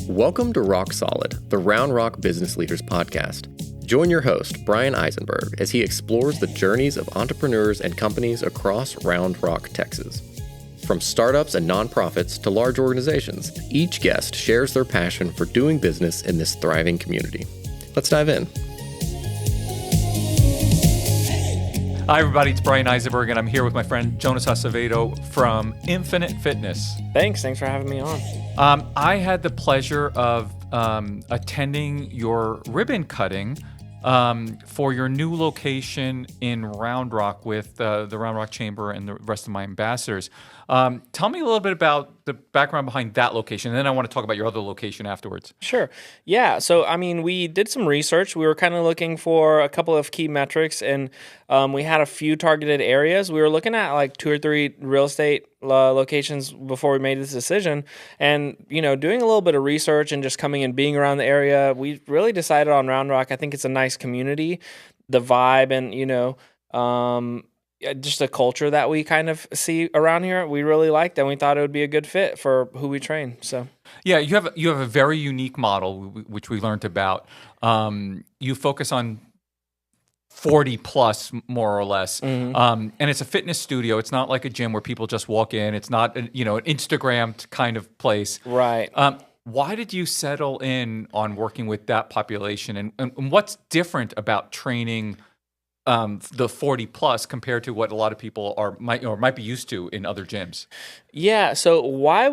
Welcome to Rock Solid, the Round Rock Business Leaders Podcast. Join your host, Bryan Eisenberg, as he explores the journeys of entrepreneurs and companies across Round Rock, Texas. From startups and nonprofits to large organizations, each guest shares their passion for doing business in this thriving community. Let's dive in. Hi, everybody. It's Bryan Eisenberg, and I'm here with my friend Jonas Acevedo from Infinite Fitness. Thanks for having me on. I had the pleasure of attending your ribbon cutting for your new location in Round Rock with the Round Rock Chamber and the rest of my ambassadors. Tell me a little bit about the background behind that location, and then I want to talk about your other location afterwards. Sure. Yeah. So, we did some research. We were kind of looking for a couple of key metrics, and we had a few targeted areas. We were looking at like 2 or 3 real estate locations before we made this decision. And, doing a little bit of research and just coming and being around the area, we really decided on Round Rock. I think it's a nice community, the vibe, and, just the culture that we kind of see around here, we really liked, and we thought it would be a good fit for who we train. So, yeah, you have a very unique model, which we learned about. You focus on 40 plus, more or less, and it's a fitness studio. It's not like a gym where people just walk in. It's not an Instagram kind of place, right? Why did you settle in on working with that population, and what's different about training the 40 plus compared to what a lot of people might be used to in other gyms? Yeah. So why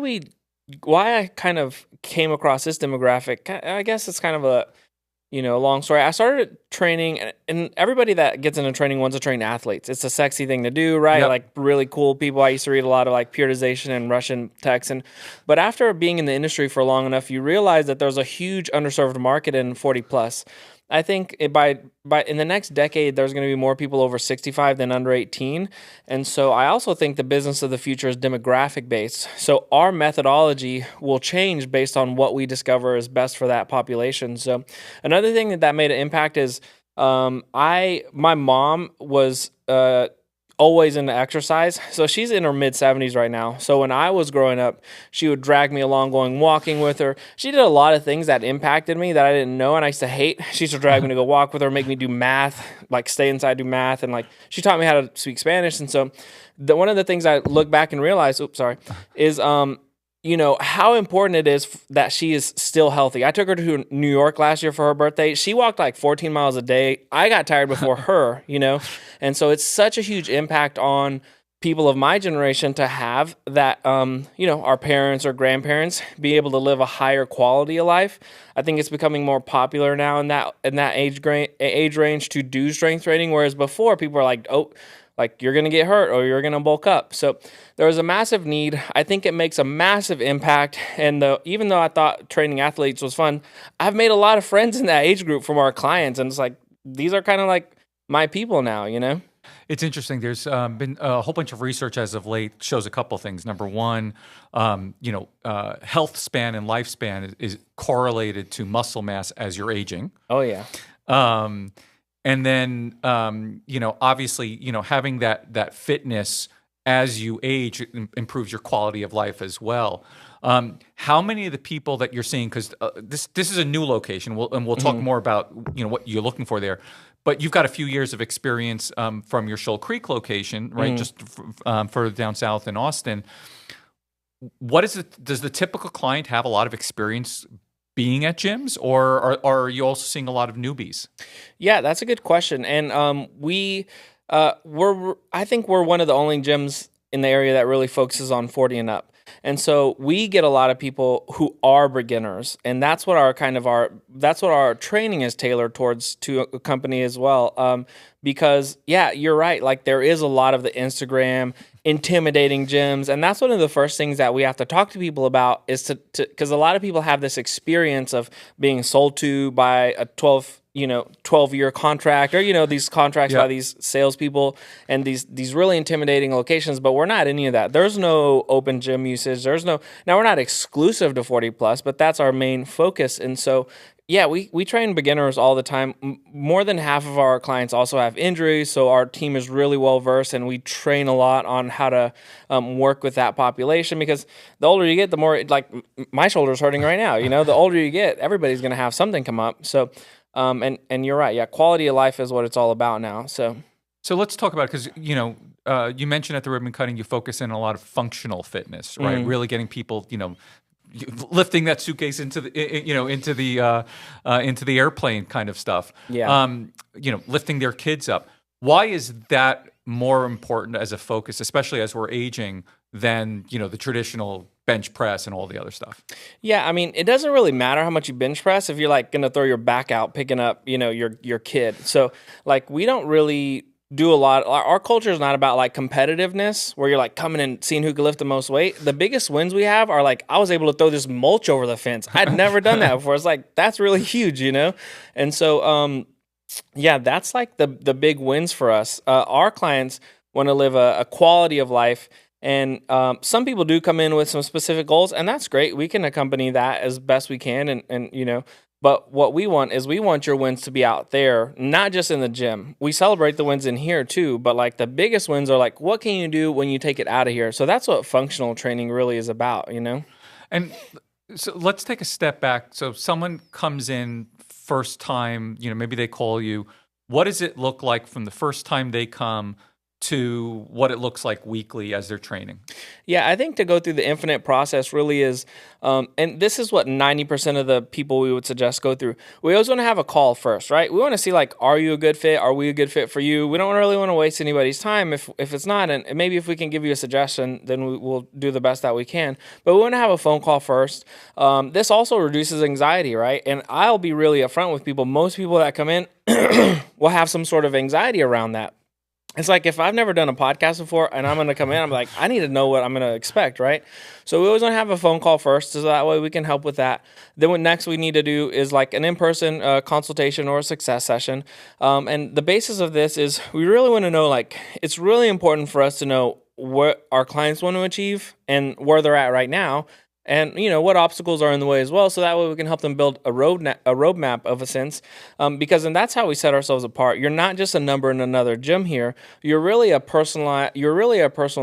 I kind of came across this demographic, I guess it's kind of a long story. I started training, and everybody that gets into training wants to train athletes. It's a sexy thing to do, right? Yep. Like really cool people. I used to read a lot of like periodization and Russian texts, but after being in the industry for long enough, you realize that there's a huge underserved market in 40 plus. I think by in the next decade, there's going to be more people over 65 than under 18. And so I also think the business of the future is demographic based. So our methodology will change based on what we discover is best for that population. So another thing that made an impact is my mom was always into exercise. So she's in her mid-70s right now. So when I was growing up, she would drag me along going walking with her. She did a lot of things that impacted me that I didn't know and I used to hate. She used to drag me to go walk with her, make me do math, like stay inside, do math. And like she taught me how to speak Spanish. And so one of the things I look back and realize, is how important it is that she is still healthy. I took her to New York last year for her birthday. She walked like 14 miles a day. I got tired before her, and so it's such a huge impact on people of my generation to have that, our parents or grandparents be able to live a higher quality of life. I think it's becoming more popular now in that age range to do strength training, whereas before people were like you're going to get hurt or you're going to bulk up. So there was a massive need. I think it makes a massive impact. And even though I thought training athletes was fun, I've made a lot of friends in that age group from our clients. And it's like, these are kind of like my people now, It's interesting. There's been a whole bunch of research as of late shows a couple things. Number one, health span and lifespan is correlated to muscle mass as you're aging. Oh, yeah. And then, obviously, having that fitness as you age improves your quality of life as well. How many of the people that you're seeing, because this is a new location, we'll talk more about what you're looking for there, but you've got a few years of experience from your Shoal Creek location, right? Just further down south in Austin. Does the typical client have a lot of experience being at gyms, or are you also seeing a lot of newbies? Yeah, that's a good question. And I think we're one of the only gyms in the area that really focuses on 40 and up. And so we get a lot of people who are beginners, and that's what our training is tailored towards to a company as well. Because yeah, you're right. Like there is a lot of the Instagram intimidating gyms, and that's one of the first things that we have to talk to people about is to because a lot of people have this experience of being sold to by a 12-year contract or, these contracts by these salespeople and these really intimidating locations, but we're not any of that. There's no open gym usage. Now we're not exclusive to 40 plus, but that's our main focus. And so Yeah, we train beginners all the time. More than half of our clients also have injuries, so our team is really well versed, and we train a lot on how to work with that population. Because the older you get, the more like my shoulder's hurting right now. The older you get, everybody's going to have something come up. So, and you're right. Yeah, quality of life is what it's all about now. So let's talk about it because you mentioned at the ribbon cutting you focus in a lot of functional fitness, right? Mm-hmm. Really getting people lifting that suitcase into the airplane kind of stuff. Yeah. Lifting their kids up. Why is that more important as a focus, especially as we're aging, than the traditional bench press and all the other stuff? Yeah, I mean, it doesn't really matter how much you bench press if you're like going to throw your back out picking up, your kid. So like we don't really do a lot. Our culture is not about like competitiveness where you're like coming and seeing who can lift the most weight. The biggest wins we have are like, I was able to throw this mulch over the fence. I'd never done that before. It's like, that's really huge, And so, yeah, that's like the big wins for us. Our clients want to live a quality of life. And some people do come in with some specific goals, and that's great. We can accompany that as best we can. And but what we want is we want your wins to be out there, not just in the gym. We celebrate the wins in here too, but like the biggest wins are like, what can you do when you take it out of here? So that's what functional training really is about, And so let's take a step back. So someone comes in first time, maybe they call you. What does it look like from the first time they come to what it looks like weekly as they're training? Yeah, I think to go through the infinite process really is, and this is what 90% of the people we would suggest go through. We always want to have a call first, right? We want to see like, are you a good fit? Are we a good fit for you? We don't really want to waste anybody's time if it's not, and maybe if we can give you a suggestion, then we'll do the best that we can. But we want to have a phone call first. This also reduces anxiety, right? And I'll be really upfront with people. Most people that come in will have some sort of anxiety around that. It's like if I've never done a podcast before and I'm going to come in, I'm like, I need to know what I'm going to expect, right? So we always want to have a phone call first so that way we can help with that. Then what next we need to do is like an in-person consultation or a success session. And the basis of this is we really want to know, like, it's really important for us to know what our clients want to achieve and where they're at right now. And, what obstacles are in the way as well. So that way we can help them build a roadmap of a sense. Because then that's how we set ourselves apart. You're not just a number in another gym here. You're really a personal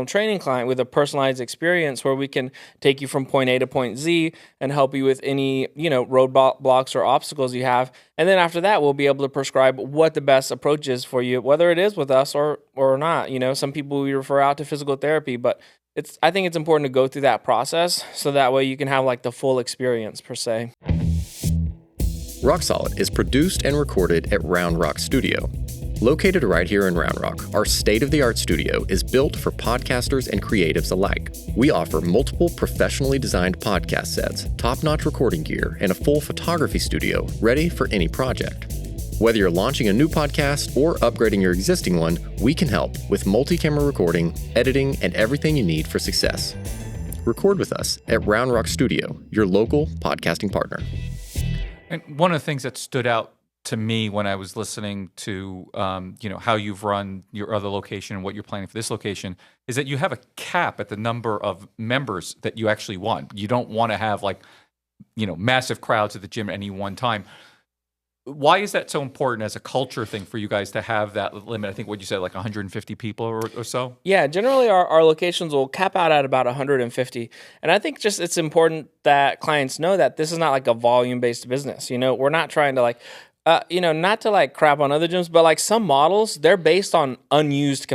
training client with a personalized experience where we can take you from point A to point Z and help you with any, roadblocks or obstacles you have. And then after that, we'll be able to prescribe what the best approach is for you, whether it is with us or not. Some people we refer out to physical therapy, but I think it's important to go through that process so that way you can have like the full experience per se. Rock Solid is produced and recorded at Round Rock Studio. Located right here in Round Rock, our state-of-the-art studio is built for podcasters and creatives alike. We offer multiple professionally designed podcast sets, top-notch recording gear, and a full photography studio ready for any project. Whether you're launching a new podcast or upgrading your existing one, we can help with multi-camera recording, editing, and everything you need for success. Record with us at Round Rock Studio, your local podcasting partner. And one of the things that stood out to me when I was listening to how you've run your other location and what you're planning for this location is that you have a cap at the number of members that you actually want. You don't want to have massive crowds at the gym at any one time. Why is that so important as a culture thing for you guys to have that limit? I think what you said, like 150 people or so? Yeah, generally our locations will cap out at about 150. And I think just it's important that clients know that this is not like a volume-based business. We're not trying to not to like crap on other gyms, but like some models, they're based on unused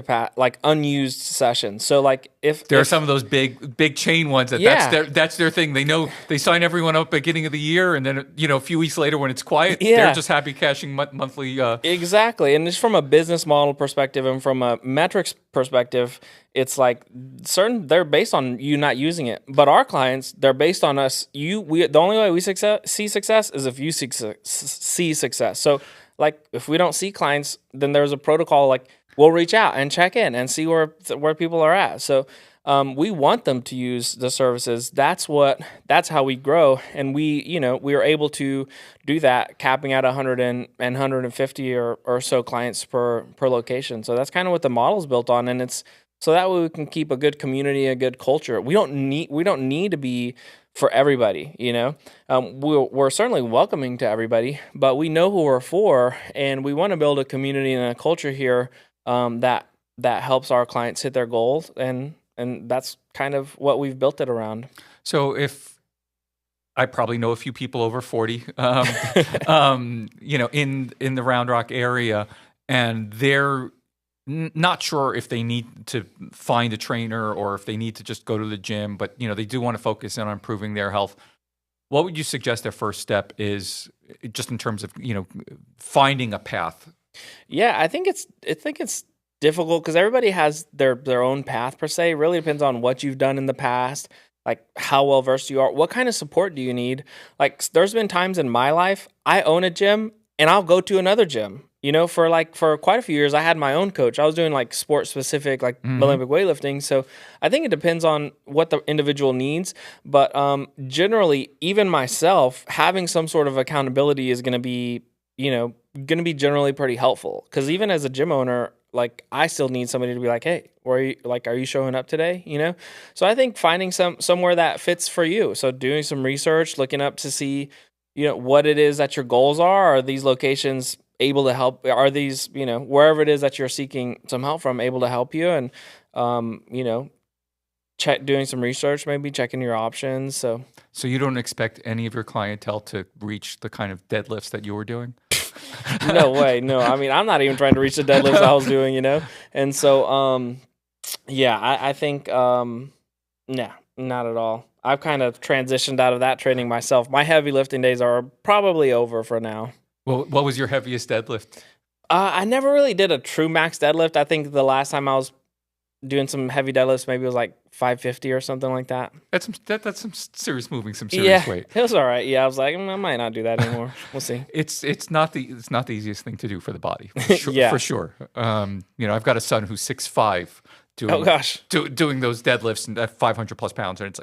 sessions. So like if there are some of those big chain ones that's their thing. They know they sign everyone up at the beginning of the year, and then a few weeks later when it's quiet, they're just happy cashing monthly. Exactly, and just from a business model perspective and from a metrics perspective, it's like they're based on you not using it. But our clients, they're based on us. The only way we see success is if you see success. So like if we don't see clients, then there's a protocol, like we'll reach out and check in and see where people are at. So we want them to use the services. That's how we grow. And we are able to do that, capping at 100 and 150 or so clients per location. So that's kind of what the model's built on. And it's So that way we can keep a good community, a good culture. We don't need to be for everybody, you know. We're certainly welcoming to everybody, but we know who we're for, and we want to build a community and a culture here that helps our clients hit their goals, and that's kind of what we've built it around. So if I probably know a few people over 40, you know, in the Round Rock area, and they're not sure if they need to find a trainer or if they need to just go to the gym, but you know, they do want to focus in on improving their health. What would you suggest their first step is, just in terms of, you know, finding a path? Yeah, I think it's difficult because everybody has their own path per se. It really depends on what you've done in the past, like how well versed you are, what kind of support do you need. Like there's been times in my life I own a gym and I'll go to another gym. You know, for quite a few years, I had my own coach. I was doing like sport specific, like Olympic weightlifting. So I think it depends on what the individual needs. But generally, even myself, having some sort of accountability is going to be, you know, generally pretty helpful. Because even as a gym owner, like I still need somebody to be like, hey, are you showing up today? You know, so I think finding somewhere that fits for you. So doing some research, looking up to see, you know, what it is that your goals are. Are these locations able to help? Are these, you know, wherever it is that you're seeking some help from, able to help you? And, you know, doing some research, maybe checking your options. So you don't expect any of your clientele to reach the kind of deadlifts that you were doing? No way. No, I mean, I'm not even trying to reach the deadlifts I was doing, you know? And so, yeah, I think, nah, not at all. I've kind of transitioned out of that training myself. My heavy lifting days are probably over for now. Well, what was your heaviest deadlift? I never really did a true max deadlift. I think the last time I was doing some heavy deadlifts, maybe it was like 550 or something like that. That's some serious moving, some serious weight. It was all right. Yeah, I was like, I might not do that anymore. We'll see. It's not the easiest thing to do for the body, for sure. Yeah. For sure. You know, I've got a son who's 6'5", doing Oh gosh, doing those deadlifts and at 500 plus pounds, and it's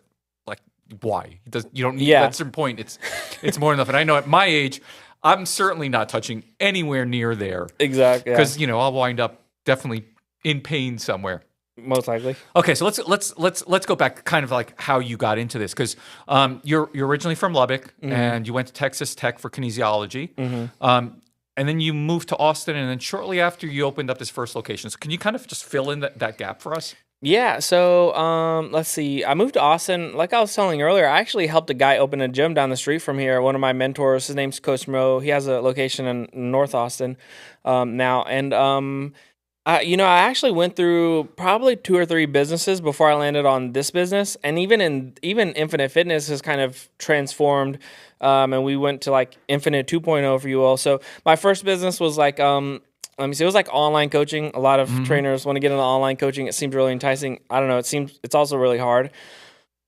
like why? You don't need at a certain point. It's more enough. And I know at my age, I'm certainly not touching anywhere near there. Exactly. Because you know, I'll wind up definitely in pain somewhere. Most likely. Okay, so let's go back, kind of like how you got into this, because you're originally from Lubbock, and you went to Texas Tech for kinesiology, and then you moved to Austin, and then shortly after you opened up this first location. So can you kind of just fill in that gap for us? Yeah, so let's see. I moved to Austin. Like I was telling earlier, I actually helped a guy open a gym down the street from here. One of my mentors, his name's Coach Mo. He has a location in North Austin now. And, you know, I actually went through probably 2 or 3 businesses before I landed on this business. And even Infinite Fitness has kind of transformed. And we went to like Infinite 2.0, if you will. So my first business was like, let me see. It was like online coaching. A lot of trainers want to get into online coaching. It seems really enticing. I don't know. It's also really hard.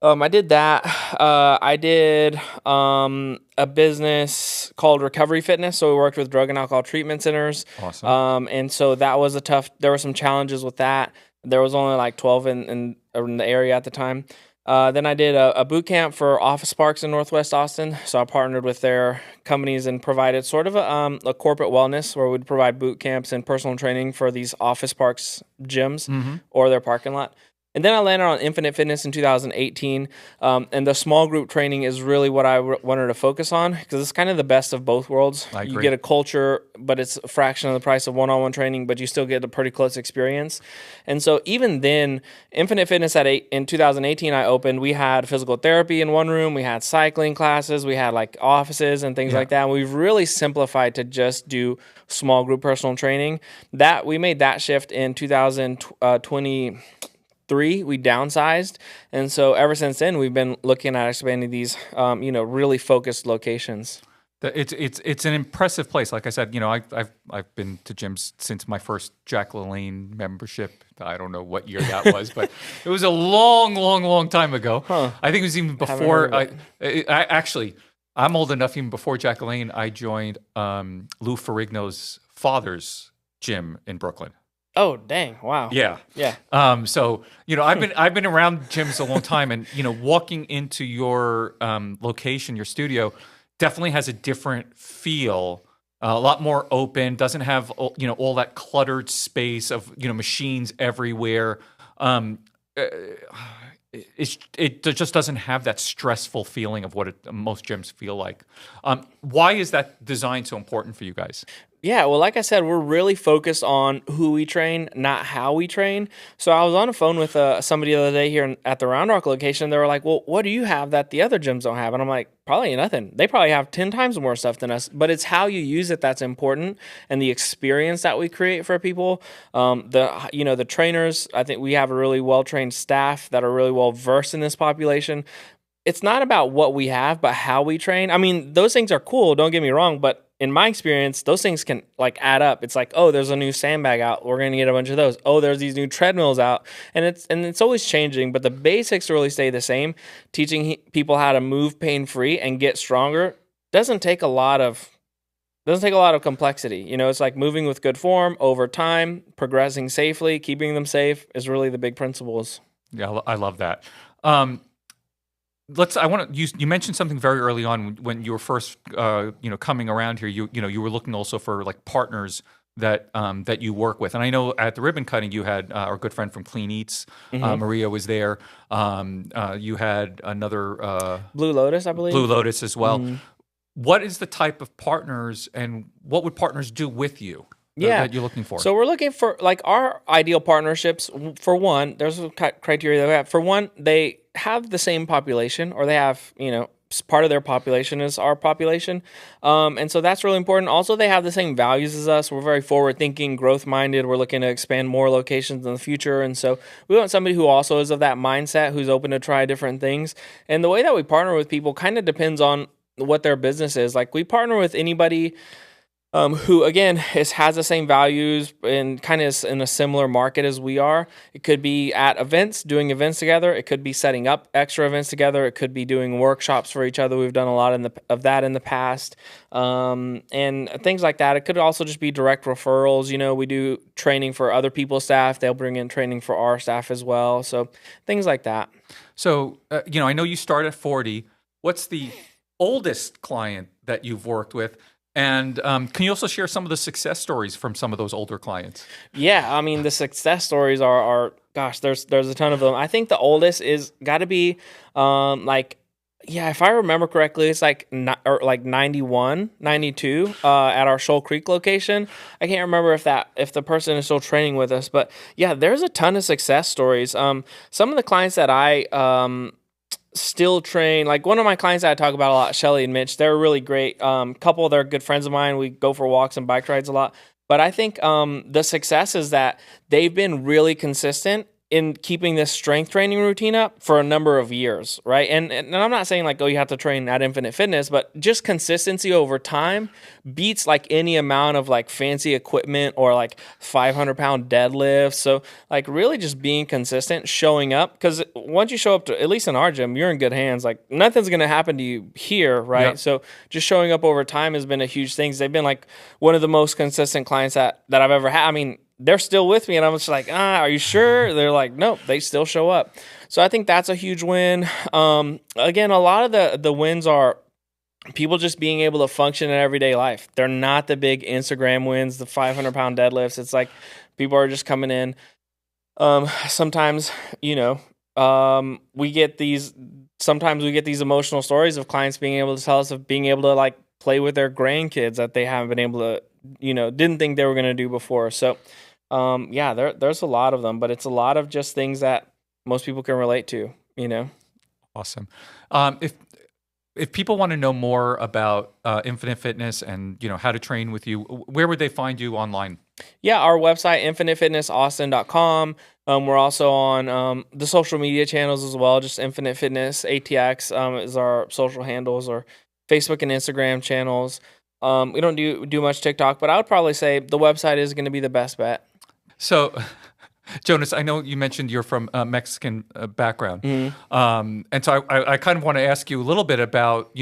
I did that. I did a business called Recovery Fitness. So we worked with drug and alcohol treatment centers. Awesome. And so that was there were some challenges with that. There was only like 12 in the area at the time. Then I did a boot camp for office parks in Northwest Austin. So I partnered with their companies and provided sort of a corporate wellness where we'd provide boot camps and personal training for these office parks gyms or their parking lot. And then I landed on Infinite Fitness in 2018, and the small group training is really what I wanted to focus on because it's kind of the best of both worlds. I agree. You get a culture, but it's a fraction of the price of one-on-one training, but you still get a pretty close experience. And so even then, Infinite Fitness in 2018 I opened, we had physical therapy in one room, we had cycling classes, we had like offices and things like that. And we've really simplified to just do small group personal training. That we made that shift in 2023. We downsized, and so ever since then we've been looking at expanding these, really focused locations. It's an impressive place. Like I said, you know, I've been to gyms since my first Jack LaLanne membership. I don't know what year that was, but it was a long time ago. I think it was even before. I'm old enough. Even before Jack LaLanne, I joined Lou Ferrigno's father's gym in Brooklyn. Oh, dang. Wow. Yeah. So, you know, I've been around gyms a long time, and, you know, walking into your location, your studio, definitely has a different feel, a lot more open, doesn't have, you know, all that cluttered space of, you know, machines everywhere. uh, it just doesn't have that stressful feeling of what most gyms feel like. Why is that design so important for you guys? Yeah, well, like I said, we're really focused on who we train, not how we train. So I was on the phone with somebody the other day here at the Round Rock location. They were like, well, what do you have that the other gyms don't have? And I'm like, probably nothing. They probably have 10 times more stuff than us, but it's how you use it that's important, and the experience that we create for people. The trainers, I think we have a really well-trained staff that are really well-versed in this population. It's not about what we have, but how we train. I mean, those things are cool, don't get me wrong, but in my experience, those things can like add up. It's like, oh, there's a new sandbag out. We're going to get a bunch of those. Oh, there's these new treadmills out. And it's always changing, but the basics really stay the same. Teaching people how to move pain-free and get stronger doesn't take a lot of complexity. It's like moving with good form over time, progressing safely, keeping them safe is really the big principles. Yeah, I love that. You mentioned something very early on when you were first, coming around here. You were looking also for like partners that you work with, and I know at the ribbon cutting you had our good friend from Clean Eats, Maria was there. You had another Blue Lotus, I believe. Blue Lotus as well. What is the type of partners, and what would partners do with you? That you're looking for? So we're looking for like our ideal partnerships. For one, there's a criteria that we have. For one, they have the same population, or they have, part of their population is our population. And so that's really important. Also, they have the same values as us. We're very forward-thinking, growth-minded. We're looking to expand more locations in the future. And so we want somebody who also is of that mindset, who's open to try different things. And the way that we partner with people kind of depends on what their business is. Like, we partner with anybody who, again, has the same values and kind of is in a similar market as we are. It could be at events, doing events together. It could be setting up extra events together. It could be doing workshops for each other. We've done a lot of that in the past, and things like that. It could also just be direct referrals. We do training for other people's staff. They'll bring in training for our staff as well. So things like that. So, I know you start at 40. What's the oldest client that you've worked with? And can you also share some of the success stories from some of those older clients? Yeah, I mean, the success stories are gosh, there's a ton of them. I think the oldest is got to be if I remember correctly, it's like 91, 92 at our Shoal Creek location. I can't remember if the person is still training with us, but yeah, there's a ton of success stories. Some of the clients that I still train, like one of my clients that I talk about a lot, Shelly and Mitch, they're really great. Couple, they're good friends of mine. We go for walks and bike rides a lot. But I think the success is that they've been really consistent in keeping this strength training routine up for a number of years, right? And I'm not saying like, oh, you have to train at Infinite Fitness, but just consistency over time beats like any amount of like fancy equipment or like 500-pound deadlifts. So like really just being consistent, showing up, because once you show up to, at least in our gym, you're in good hands. Like nothing's going to happen to you here, right? Yep. So just showing up over time has been a huge thing. They've been like one of the most consistent clients that I've ever had. I mean, they're still with me, and I'm just like, are you sure? They're like, nope, they still show up. So I think that's a huge win. Again, a lot of the wins are people just being able to function in everyday life. They're not the big Instagram wins, the 500-pound deadlifts. It's like people are just coming in. Sometimes, we get these emotional stories of clients being able to tell us of being able to like play with their grandkids that they haven't been able to, didn't think they were going to do before. So, there's a lot of them, but it's a lot of just things that most people can relate to, Awesome. If people want to know more about Infinite Fitness and, how to train with you, where would they find you online? Yeah, our website, infinitefitnessaustin.com. We're also on the social media channels as well. Just Infinite Fitness, ATX is our social handles, or Facebook and Instagram channels. We don't do much TikTok, but I would probably say the website is going to be the best bet. So, Jonas, I know you mentioned you're from a Mexican background. Mm-hmm. And so I kind of want to ask you a little bit about,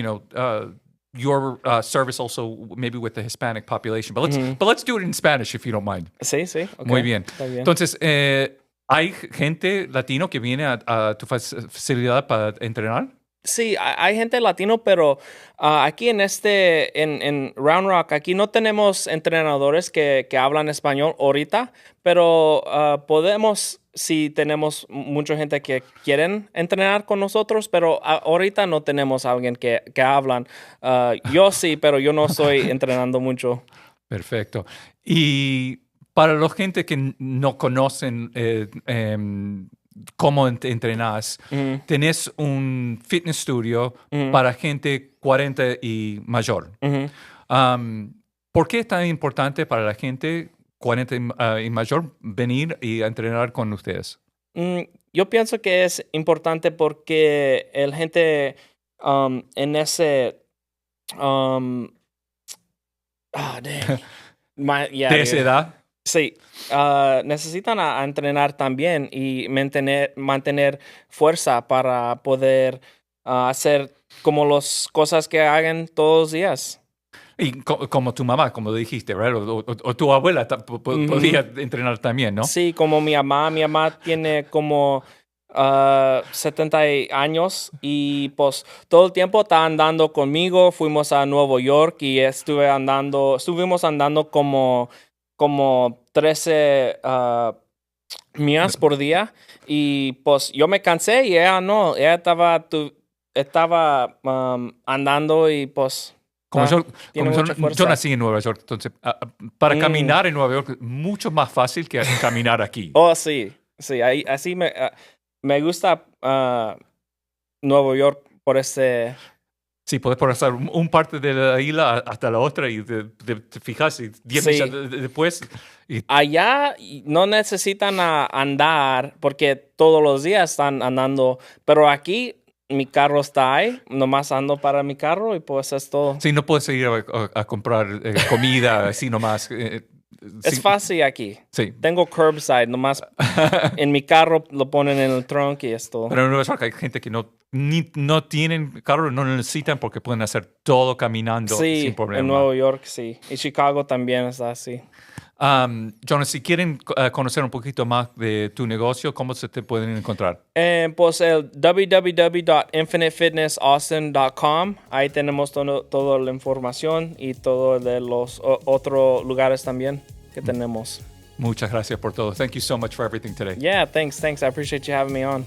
your service also maybe with the Hispanic population. But let's do it in Spanish if you don't mind. Sí. Okay. Muy bien. Entonces, ¿hay gente latino que viene a tu facilidad para entrenar? Sí, hay gente latino, pero aquí en Round Rock, aquí no tenemos entrenadores que hablan español ahorita, pero podemos, si tenemos mucha gente que quieren entrenar con nosotros, pero ahorita no tenemos a alguien que hablan. Yo sí, pero yo no estoy entrenando mucho. Perfecto. Y para la gente que no conocen cómo entrenas, tenés un fitness studio para gente 40 y mayor. ¿Por qué es tan importante para la gente 40 y mayor venir y entrenar con ustedes? Yo pienso que es importante porque el gente en ese... dang. ¿De esa edad? Sí, necesitan a entrenar también y mantener fuerza para poder hacer como las cosas que hagan todos los días. Y como tu mamá, como dijiste, ¿verdad? O tu abuela podía entrenar también, ¿no? Sí, como mi mamá tiene como 70 años y pues todo el tiempo está andando conmigo. Fuimos a Nueva York y estuvimos andando como 13 millas por día y pues yo me cansé y ella no, ella estaba andando y pues yo nací en Nueva York, entonces para caminar en Nueva York es mucho más fácil que caminar aquí. Oh, sí, así me gusta Nueva York por ese... Sí, puedes pasar un parte de la isla hasta la otra y te fijas y 10 millas después. Allá no necesitan andar porque todos los días están andando, pero aquí mi carro está ahí, nomás ando para mi carro y pues es todo. Sí, no puedes ir a comprar comida así nomás. Es fácil aquí. Sí. Tengo curbside, nomás en mi carro lo ponen en el trunk y es todo. Pero en Nueva York hay gente que no tienen carro, no lo necesitan porque pueden hacer todo caminando sin problema. En Nueva York sí. Y Chicago también es así. Jonas, si quieren conocer un poquito más de tu negocio, ¿cómo se te pueden encontrar? Pues el www.infinitefitnessaustin.com. Ahí tenemos toda la información y todo de los otros lugares también que tenemos. Muchas gracias por todo. Thank you so much for everything today. Yeah, thanks. I appreciate you having me on.